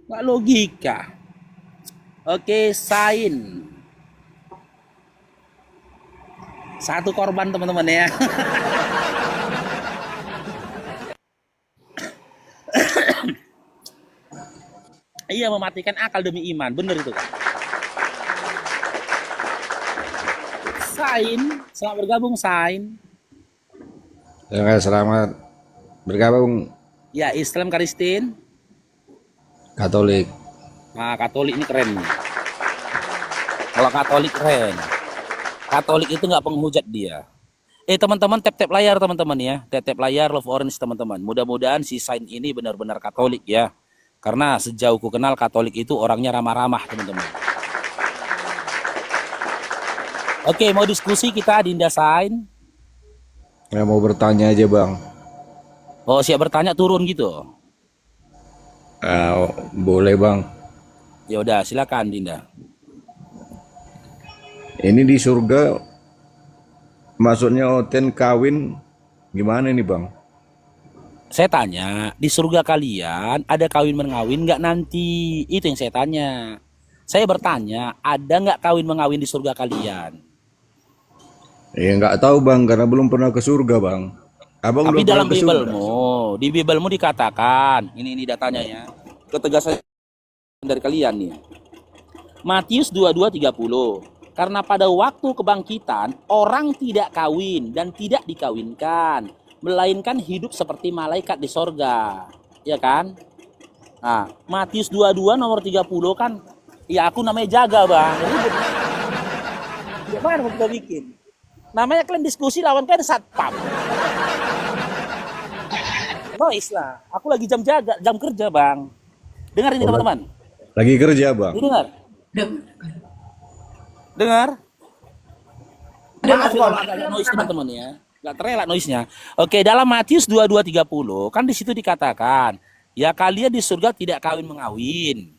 Nggak logika. Oke, sain. Satu korban teman-teman ya. Iya, mematikan akal demi iman. Bener itu kan. Sain, selamat bergabung Sain. Ya, selamat bergabung Ya, Islam Karistin. Katolik. Nah, Katolik ini keren nih. Kalau Katolik keren. Katolik itu nggak penghujat dia. Teman-teman, tap-tap layar teman-teman ya. Tap-tap layar Love Orange teman-teman. Mudah-mudahan si Sain ini benar-benar Katolik ya. Karena sejauh ku kenal Katolik itu orangnya ramah-ramah teman-teman. Oke, mau diskusi kita Dinda Sain. Ya, mau bertanya aja bang. Oh, siap bertanya turun gitu. Boleh bang. Ya udah, silakan Dinda. Ini di surga maksudnya Oten kawin gimana nih bang? Saya tanya, di surga kalian ada kawin mengawin nggak nanti? Itu yang saya tanya. Saya bertanya, ada nggak kawin mengawin di surga kalian? Ya nggak tahu bang karena belum pernah ke surga bang. Abang Tapi udah pernah dalam ke surga? Biblemu, di Biblemu dikatakan, ini datanya ya, ketegasan dari kalian nih. Matius 22:30. Karena pada waktu kebangkitan, orang tidak kawin dan tidak dikawinkan, melainkan hidup seperti malaikat di sorga. Ya kan? Nah, Matius 22 nomor 30 kan, ya aku namanya jaga bang. Ribut. Gimana mau kita bikin? Namanya kalian diskusi lawan kalian satpam. Noise lah. Aku lagi jam jaga, jam kerja bang. Dengar ini Oh, teman-teman. lagi kerja bang. Dengar. Dengar. Maaf kalau agak noise teman-teman ya. Gak terelak noise-nya. Oke, dalam Matius 22:30 kan di situ dikatakan, ya kalian di surga tidak kawin mengawin.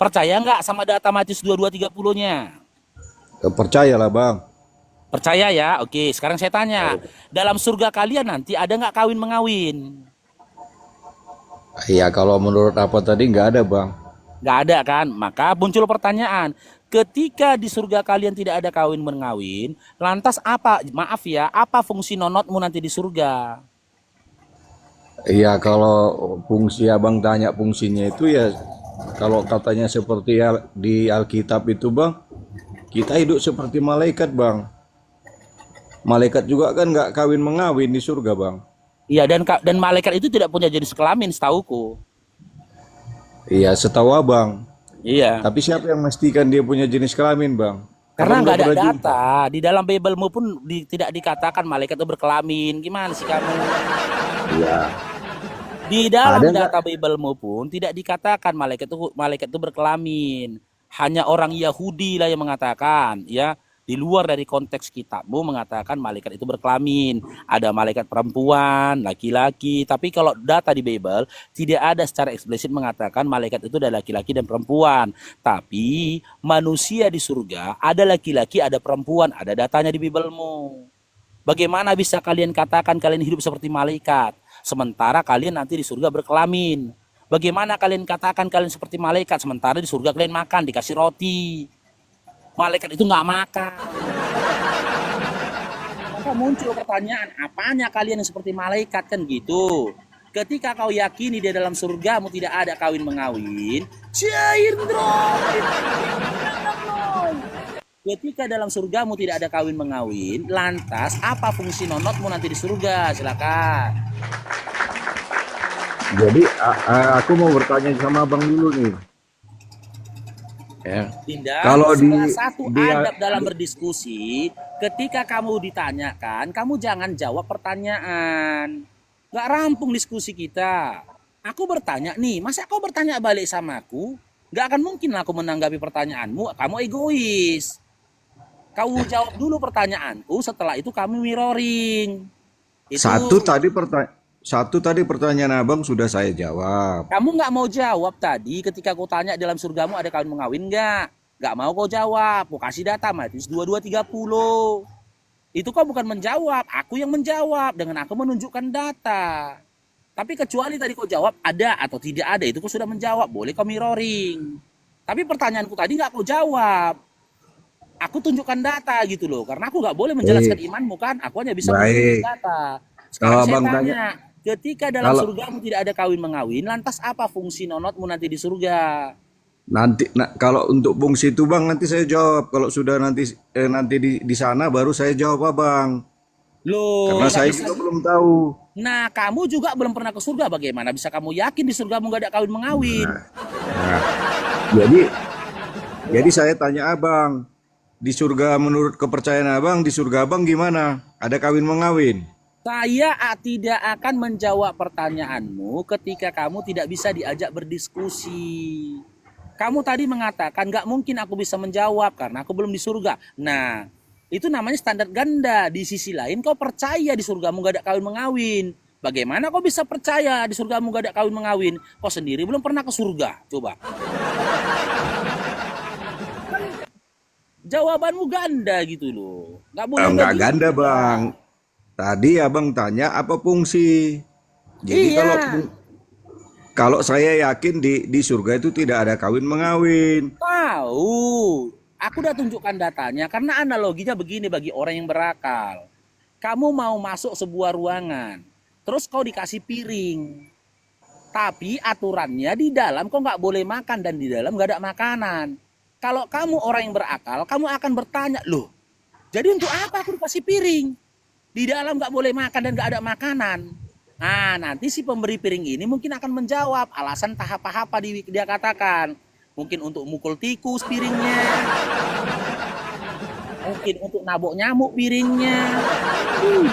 Percaya nggak sama data Matius 22:30-nya? Percayalah bang. Percaya ya? Oke, sekarang saya tanya. Dalam surga kalian nanti ada nggak kawin mengawin? Iya kalau menurut apa tadi nggak ada bang. Nggak ada kan? Maka muncul pertanyaan. Ketika di surga kalian tidak ada kawin mengawin, lantas apa, maaf ya, apa fungsi nonotmu nanti di surga? Iya kalau fungsi abang tanya fungsinya itu ya kalau katanya seperti di Alkitab itu bang, kita hidup seperti malaikat bang. Malaikat juga kan nggak kawin mengawin di surga bang. Iya, dan malaikat itu tidak punya jenis kelamin setauku. Iya setahu abang. Iya, Tapi siapa yang memastikan dia punya jenis kelamin bang? karena Abang udah nggak ada pernah jumpa? data. Di dalam Biblemu pun tidak dikatakan malaikat itu berkelamin. Gimana sih kamu? Iya. Di Ada dalam nggak? data Biblemu pun tidak dikatakan malaikat itu berkelamin. Hanya orang Yahudi lah yang mengatakan, ya, di luar dari konteks kitabmu mengatakan malaikat itu berkelamin. Ada malaikat perempuan, laki-laki. Tapi kalau data di Bible tidak ada secara eksplisit mengatakan malaikat itu ada laki-laki dan perempuan. Tapi manusia di surga ada laki-laki, ada perempuan, ada datanya di Biblemu. Bagaimana bisa kalian katakan kalian hidup seperti malaikat? Sementara kalian nanti di surga berkelamin. Bagaimana kalian katakan kalian seperti malaikat? Sementara di surga kalian makan, dikasih roti. Malaikat itu nggak makan. Maka muncul pertanyaan, apanya kalian yang seperti malaikat kan gitu? Ketika kau yakini di dalam surgamu tidak ada kawin mengawin, cair ketika dalam surgamu tidak ada kawin mengawin, lantas apa fungsi nonotmu nanti di surga? Silakan. Jadi aku mau bertanya sama abang dulu nih. Ya. Dinda, Kalau salah di satu dia adab dalam berdiskusi, ketika kamu ditanyakan, kamu jangan jawab pertanyaan. Gak rampung diskusi kita. Aku bertanya nih, masa kau bertanya balik sama aku? Gak akan mungkin aku menanggapi pertanyaanmu, kamu egois. Kau jawab dulu pertanyaanku, setelah itu kami mirroring. satu Itu tadi pertanyaan pertanyaan abang sudah saya jawab. kamu nggak mau jawab tadi ketika aku tanya dalam surgamu ada kawin mengawin nggak? Nggak mau kau jawab. Aku kasih data Matius 22:30. Itu kau bukan menjawab, aku yang menjawab dengan aku menunjukkan data. Tapi kecuali tadi kau jawab ada atau tidak ada, itu kau sudah menjawab, boleh kau mirroring. Tapi pertanyaanku tadi nggak kau jawab. Aku tunjukkan data gitu loh, karena aku nggak boleh menjelaskan Baik, imanmu kan, aku hanya bisa menunjukkan baik. data. Kalau Sekarang saya abang tanya, tanya, ketika dalam kalau surgamu tidak ada kawin mengawin, lantas apa fungsi nonotmu nanti di surga? nanti, kalau untuk fungsi itu bang, nanti saya jawab. Kalau sudah nanti di sana baru saya jawab abang. Loh, Karena nggak saya bisa. juga belum tahu. Nah, kamu juga belum pernah ke surga, bagaimana bisa kamu yakin di surgamu nggak ada kawin mengawin? Nah, jadi jadi saya tanya abang, di surga menurut kepercayaan abang, di surga abang gimana? Ada kawin mengawin? Saya tidak akan menjawab pertanyaanmu ketika kamu tidak bisa diajak berdiskusi. Kamu tadi mengatakan nggak mungkin aku bisa menjawab karena aku belum di surga. Nah, itu namanya standar ganda. Di sisi lain kau percaya di surgamu gak ada kawin mengawin. Bagaimana kau bisa percaya di surgamu gak ada kawin mengawin? Kau sendiri belum pernah ke surga. Coba. Jawabanmu ganda gitu loh. Nggak boleh Enggak begitu ganda kita. bang. Tadi abang tanya apa fungsi. Jadi kalau Iya, kalau saya yakin di surga itu tidak ada kawin mengawin. tahu. Aku udah tunjukkan datanya karena analoginya begini bagi orang yang berakal. Kamu mau masuk sebuah ruangan, terus kau dikasih piring. Tapi aturannya di dalam kau nggak boleh makan dan di dalam nggak ada makanan. Kalau kamu orang yang berakal, kamu akan bertanya, loh, jadi untuk apa aku dikasih piring? Di dalam nggak boleh makan dan nggak ada makanan. Nah, nanti si pemberi piring ini mungkin akan menjawab alasan tahap apa dia katakan. Mungkin untuk mukul tikus piringnya, mungkin untuk nabok nyamuk piringnya. Uh,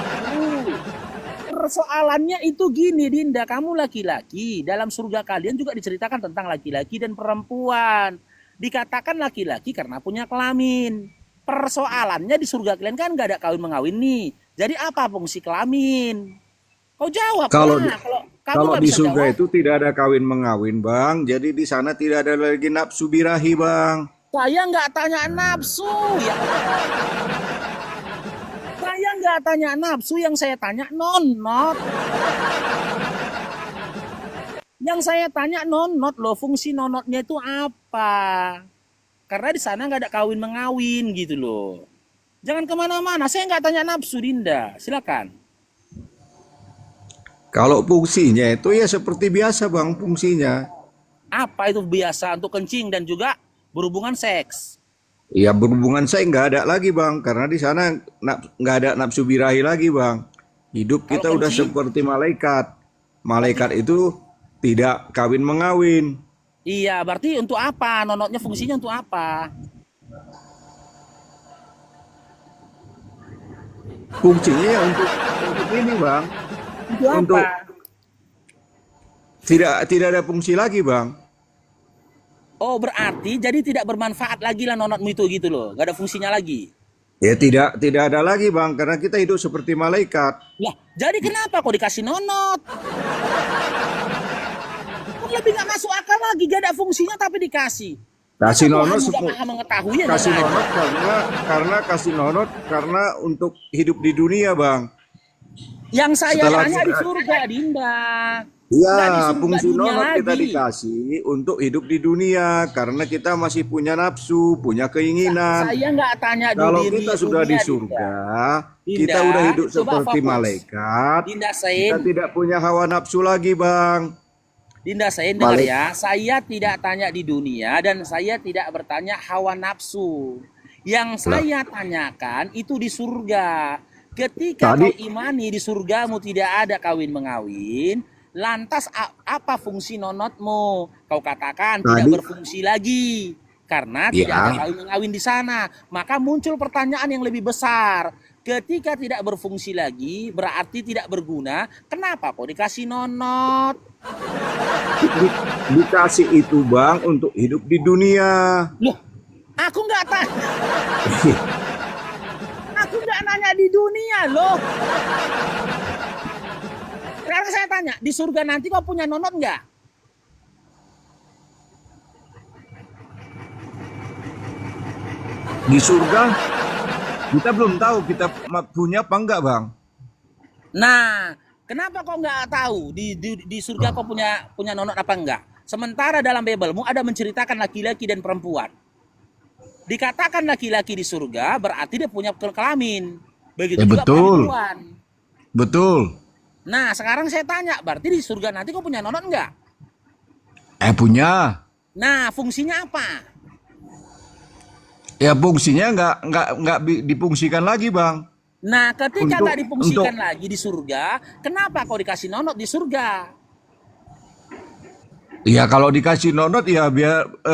Persoalannya itu gini, Dinda, kamu laki-laki. Dalam surga kalian juga diceritakan tentang laki-laki dan perempuan. Dikatakan laki-laki karena punya kelamin. Persoalannya di surga kalian kan gak ada kawin mengawin nih. Jadi apa fungsi kelamin? Kau Kalau jawablah. di, Kalau kamu kalau nggak di bisa surga jawab, itu tidak ada kawin mengawin bang. Jadi di sana tidak ada lagi nafsu birahi bang. saya nggak tanya nafsu. Ya, saya nggak tanya nafsu. Yang saya tanya nonot. Yang saya tanya nonot loh. Fungsi nonotnya itu apa? Karena di sana nggak ada kawin mengawin gitu loh. Jangan kemana-mana. Saya nggak tanya nafsu, Dinda. Silakan. Kalau fungsinya itu ya seperti biasa bang fungsinya. Apa itu biasa untuk kencing dan juga berhubungan seks? Ya berhubungan saya nggak ada lagi bang. Karena di sana nggak ada nafsu birahi lagi bang. Hidup Kalau kita udah kencing, seperti malaikat. berarti Malaikat itu tidak kawin mengawin. iya. Berarti untuk apa? Nonotnya fungsinya untuk apa? Fungsinya ya untuk ini bang. Untuk apa? Untuk tidak ada fungsi lagi bang. Oh, berarti jadi tidak bermanfaat lagi lah nonotmu itu gitu loh. Gak ada fungsinya lagi. Ya tidak ada lagi bang. Karena kita hidup seperti malaikat. Lah, jadi kenapa kok dikasih nonot? Kan lebih gak masuk akal lagi. Gak ada fungsinya tapi dikasih. Masa Kasih nonot Tuhan gak maha mengetahui ya kasih nggak nonot ada? karena kasih nonot karena untuk hidup di dunia bang. Yang saya Setelah tanya di kita surga, Dinda. ya Nggak di surga fungsi dunia nonot kita lagi. dikasih untuk hidup di dunia karena kita masih punya nafsu, punya keinginan. Saya nggak tanya Kalau di kita sudah di dunia, Dinda. surga, kita Dinda, udah hidup coba seperti fokus. malaikat. Dinda Kita Sain, tidak punya hawa nafsu lagi, Bang. Dinda Sain dengar Malik, ya. Saya tidak tanya di dunia dan saya tidak bertanya hawa nafsu. Yang lah, saya tanyakan itu di surga. Ketika tadi kau imani di surgamu tidak ada kawin mengawin, lantas apa fungsi nonotmu? Kau katakan tidak tadi berfungsi lagi karena tidak ada ya, kawin mengawin di sana. Maka muncul pertanyaan yang lebih besar. Ketika tidak berfungsi lagi, berarti tidak berguna. Kenapa kok dikasih nonot? di- dikasih itu, Bang, untuk hidup di dunia. Loh, aku nggak tanya. Aku nggak nanya di dunia loh. Sekarang saya tanya, di surga nanti kau punya nonot nggak? Di surga kita belum tahu kita punya apa enggak, Bang. Nah, Kenapa kau nggak tahu di surga kau punya nonot apa enggak? Sementara dalam Biblemu ada menceritakan laki-laki dan perempuan. Dikatakan laki-laki di surga berarti dia punya kelamin. Begitu juga Betul. perempuan. Betul. Nah, sekarang saya tanya, berarti di surga nanti kau punya nonot enggak? Punya. Nah, fungsinya apa? Ya fungsinya nggak difungsikan lagi, Bang. Nah, ketika Untuk nggak difungsikan lagi di surga, kenapa kau dikasih nonot di surga? ya kalau dikasih nonot ya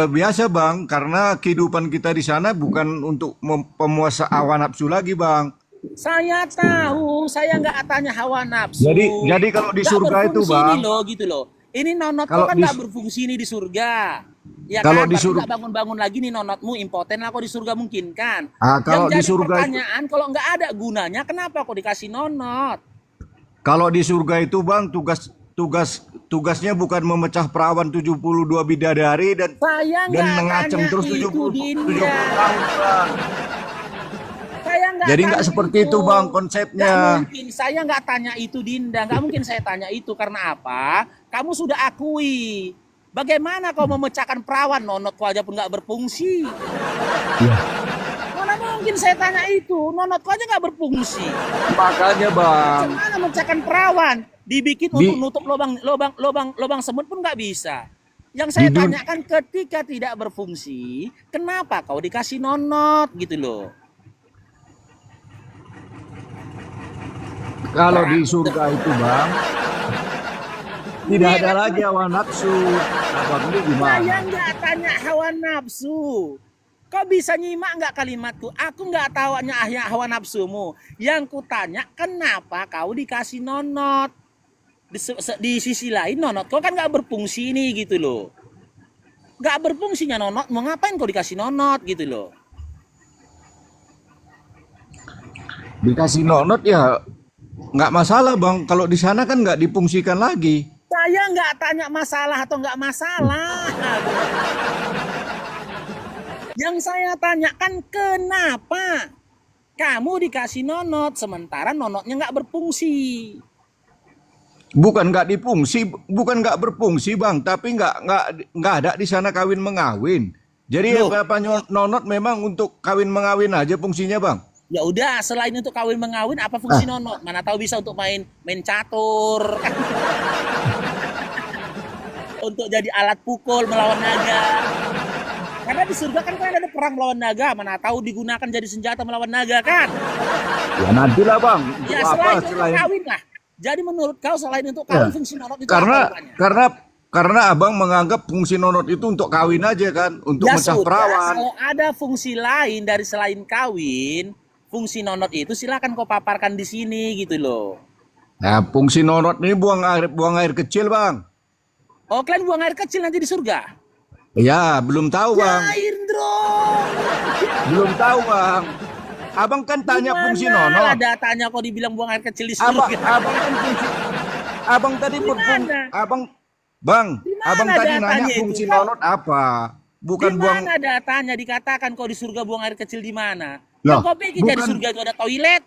biasa, Bang, karena kehidupan kita di sana bukan untuk pemuasa hawa nafsu lagi, Bang. Saya tahu, saya nggak tanya hawa nafsu. Jadi kalau di Nggak surga itu, berfungsi Bang, ini loh, gitu loh. Ini nonot kau kalau kan di nggak berfungsi ini di surga. Ya kalau kan, di berarti sur nggak bangun-bangun lagi nih nonotmu, impoten lah kau di surga mungkin kan. Yang kalau di jadi surga itu pertanyaan, kalau nggak ada gunanya, kenapa kau dikasih nonot? kalau di surga itu, Bang, tugasnya bukan memecah perawan 72 bidadari Saya dan nggak mengacem tanya terus itu, 70 Dinda. tahun, Bang. Saya nggak Jadi nggak tanya seperti itu, Bang, Nggak konsepnya. mungkin, saya nggak tanya itu, Dinda. Nggak mungkin saya tanya itu, karena apa? Kamu sudah akui. Bagaimana kau memecahkan perawan, nonot kau aja pun nggak berfungsi. Ya. Mana mungkin saya tanya itu, nonot kau aja nggak berfungsi. Makanya, Bang, Bagaimana memecahkan perawan? Dibikin di untuk nutup lubang semut pun nggak bisa. Yang saya di dun tanyakan, ketika tidak berfungsi, kenapa kau dikasih nonot gitu loh? kalau di surga itu, Bang, tidak ada lagi hawa nafsu. Abang ini Saya gimana? nggak tanya hawa nafsu. Kau bisa nyimak nggak kalimatku? Aku nggak tanya hawa nafsumu. Yang ku tanya, kenapa kau dikasih nonot? Di sisi lain, nonot kau kan nggak berfungsi nih gitu loh. Nggak berfungsinya nonot, mau ngapain kau dikasih nonot gitu loh? Dikasih nonot ya nggak masalah, Bang. Kalau di sana kan nggak difungsikan lagi. Saya nggak tanya masalah atau nggak masalah. Yang saya tanyakan, kenapa kamu dikasih nonot sementara nonotnya nggak berfungsi? Bukan nggak berfungsi, Bang, tapi nggak ada di sana kawin mengawin. Jadi Loh, apa nonot memang untuk kawin mengawin aja fungsinya, Bang. ya udah, selain untuk kawin mengawin, apa Ah, fungsi nonot? Mana tahu bisa untuk main catur, untuk jadi alat pukul melawan naga. Karena di surga kan ada perang melawan naga, mana tahu digunakan jadi senjata melawan naga kan? ya nantilah, Bang. Untuk Ya apa selain untuk selain kawin lah. Jadi menurut kau selain untuk ya kawin, fungsi nonot itu apa karena rupanya? karena Abang menganggap fungsi nonot itu untuk kawin aja kan, untuk Ya mecah sudah, perawan. kalau ada fungsi lain dari selain kawin, fungsi nonot itu silakan kau paparkan di sini gitu loh. Nah, fungsi nonot ini buang air kecil, Bang. Oh, kalian buang air kecil nanti di surga? Ya, belum tahu, Bang. Ya, Indro. Belum tahu, Bang. Abang kan tanya fungsi Gimana nonot. ada tanya kok dibilang buang air kecil di Abang, surga? abang kan fungsi, abang tadi Di mana? abang, Bang, Di abang mana tadi nanya datanya itu? fungsi Kau nonot apa? di Bukan buang, mana datanya dikatakan kau di surga buang air kecil di mana? Yang loh, kau pikir dari bukan, surga itu ada toilet?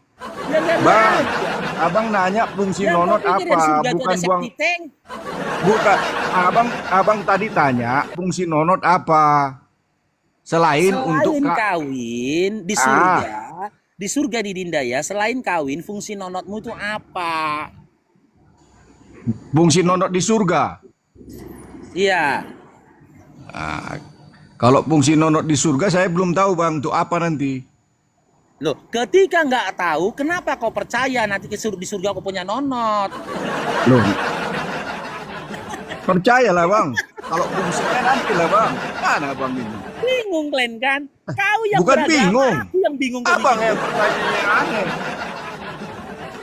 Ya nggak Bang. ada. Abang nanya fungsi Yang kau nonot pikir dari apa? surga itu ada Bukan buang, septic tank? bukan. Abang tadi tanya fungsi nonot apa? Selain untuk Selain kawin ah, di surga di Dinda ya, selain kawin, fungsi nonotmu itu apa? fungsi nonot di surga. Iya. Ah, kalau fungsi nonot di surga saya belum tahu, Bang, untuk apa nanti. Loh, ketika nggak tahu, kenapa kau percaya nanti di surga kau punya nonot? Loh, percayalah, Bang. Kalau fungsinya nanti lah, Bang. Mana, Bang, ini? Bingung kalian kan? Kau yang Bukan beragama, bingung. aku yang bingung. Kau Abang bikin. yang pertanyaannya aneh.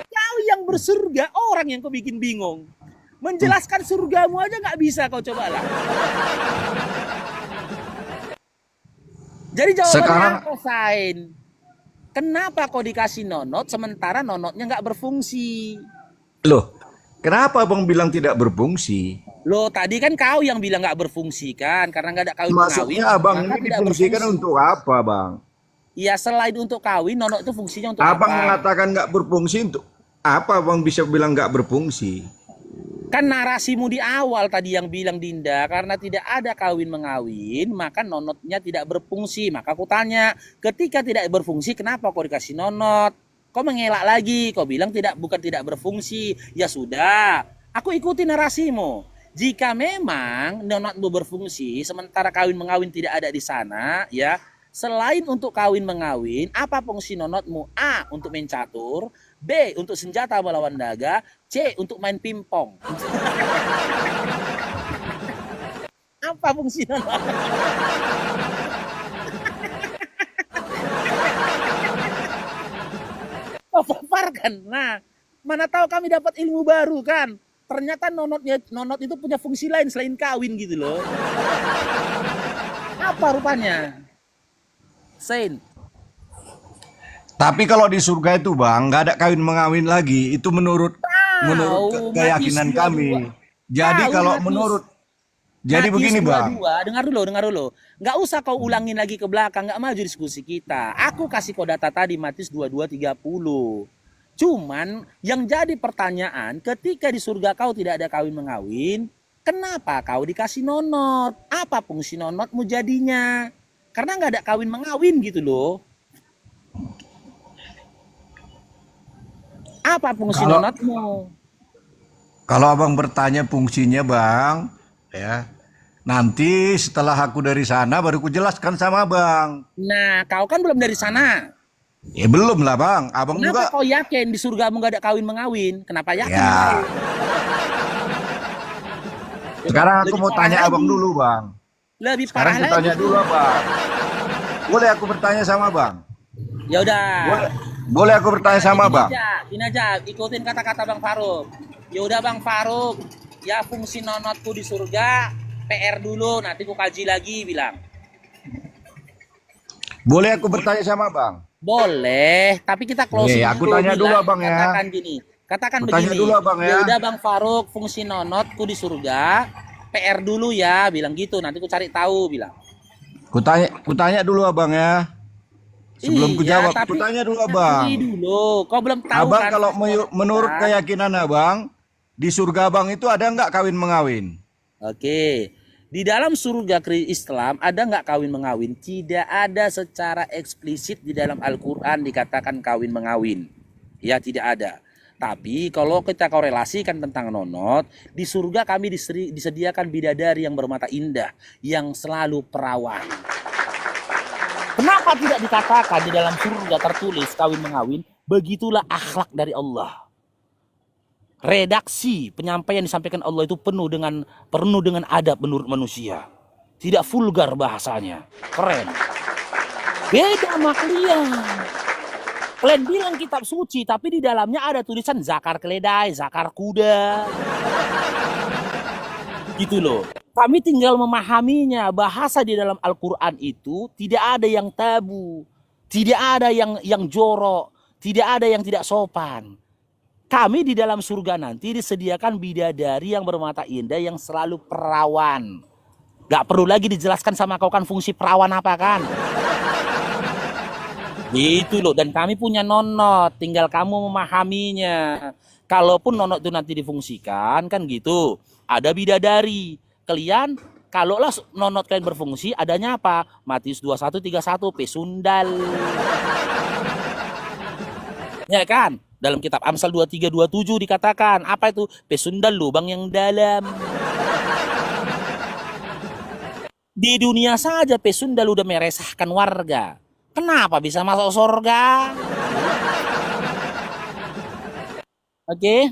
Kau yang bersurga, orang yang kau bikin bingung. Menjelaskan surgamu aja nggak bisa, kau cobalah. Jadi jawabannya Sekarang, apa, Sain? Kenapa kau dikasih nonot sementara nonotnya nggak berfungsi? loh, kenapa Abang bilang tidak berfungsi? Loh, tadi kan kau yang bilang nggak berfungsi kan, karena nggak ada kawin mengawin, Maksudnya Abang maka ini tidak difungsikan berfungsi. untuk apa, Bang? Ya selain untuk kawin, nonot itu fungsinya untuk Abang apa? mengatakan nggak berfungsi Apa Bang bisa bilang nggak berfungsi? Kan narasimu di awal tadi yang bilang Dinda, karena tidak ada kawin mengawin, maka nonotnya tidak berfungsi. Maka aku tanya, ketika tidak berfungsi, kenapa kau dikasih nonot? Kau mengelak lagi, kau bilang bukan tidak berfungsi. Ya sudah, aku ikuti narasimu. Jika memang nonotmu berfungsi, sementara kawin mengawin tidak ada di sana, ya, selain untuk kawin mengawin, apa fungsi nonotmu? A. Untuk main catur, B. Untuk senjata melawan naga, C. Untuk main pingpong. Apa fungsi nonot? Kau paparkan. Nah, mana tahu kami dapat ilmu baru kan? Ternyata nonot itu punya fungsi lain selain kawin gitu loh. Apa rupanya? Saint. Tapi kalau di surga itu Bang, nggak ada kawin mengawin lagi. Itu menurut keyakinan kami. Jadi kalau jadi begini Bang. Dengar dulu. Nggak usah kau ulangin lagi ke belakang, nggak maju diskusi kita. Aku kasih kau data tadi Matius 22:30. Cuman yang jadi pertanyaan, ketika di surga kau tidak ada kawin mengawin, kenapa kau dikasih nonot? Apa fungsi nonotmu jadinya? Karena nggak ada kawin mengawin gitu loh. Apa fungsi nonotmu? Kalau Abang bertanya fungsinya Bang, ya. Nanti setelah aku dari sana baru ku jelaskan sama Abang. Nah, kau kan belum dari sana. Ya belum lah Bang, Abang Kenapa juga. kau yakin di surgamu gak ada kawin mengawin? Kenapa yakin? Ya. Sekarang aku mau tanya Abang dulu Bang. Lebih Sekarang parah aku tanya lagi. dulu Abang. Boleh aku bertanya sama Bang? Ya udah. Boleh aku bertanya sama Bang? Gini aja, ikutin kata-kata Bang Faruk. Ya udah Bang Faruk, ya fungsi nonotku di surga PR dulu, nanti ku kaji lagi bilang. Boleh aku bertanya sama Bang? Boleh, tapi kita closing Iya, aku dulu. tanya dulu Abang ya. Katakan gini. Katakan Aku begini. tanya dulu Abang ya. Ya udah Bang Faruk, fungsi nonotku di surga PR dulu ya, bilang gitu. Nanti ku cari tahu bilang. Kutanya dulu Abang ya. Sebelum ku jawab, kutanya dulu Abang. Dulu, kau belum tahu Abang kan? kalau menurut keyakinan Abang, di surga Abang itu ada nggak kawin mengawin? Oke. Di dalam surga Islam ada nggak kawin mengawin? Tidak ada secara eksplisit di dalam Al-Quran dikatakan kawin mengawin. Ya tidak ada. Tapi kalau kita korelasikan tentang nonot, di surga kami disediakan bidadari yang bermata indah, yang selalu perawan. Kenapa tidak dikatakan di dalam surga tertulis kawin mengawin? Begitulah akhlak dari Allah. Redaksi penyampaian disampaikan Allah itu penuh dengan adab menurut manusia. Tidak vulgar bahasanya. Keren. Beda sama kalian. Kalian bilang kitab suci, tapi di dalamnya ada tulisan zakar keledai, zakar kuda. Gitu loh. Kami tinggal memahaminya. Bahasa di dalam Al-Quran itu tidak ada yang tabu. Tidak ada yang jorok. Tidak ada yang tidak sopan. Kami di dalam surga nanti disediakan bidadari yang bermata indah yang selalu perawan. Gak perlu lagi dijelaskan sama kau kan fungsi perawan apa kan. Gitu loh. Dan kami punya nonot. Tinggal kamu memahaminya. Kalaupun nonot itu nanti difungsikan kan gitu. Ada bidadari. Kalian kalaulah nonot kalian berfungsi adanya apa? Matius 21:31 pesundal. Ya kan? Dalam kitab Amsal 23:27 dikatakan, apa itu? Pesundal lubang yang dalam. Di dunia saja pesundal udah meresahkan warga. Kenapa bisa masuk surga? Oke,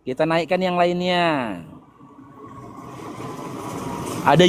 kita naikkan yang lainnya. Ada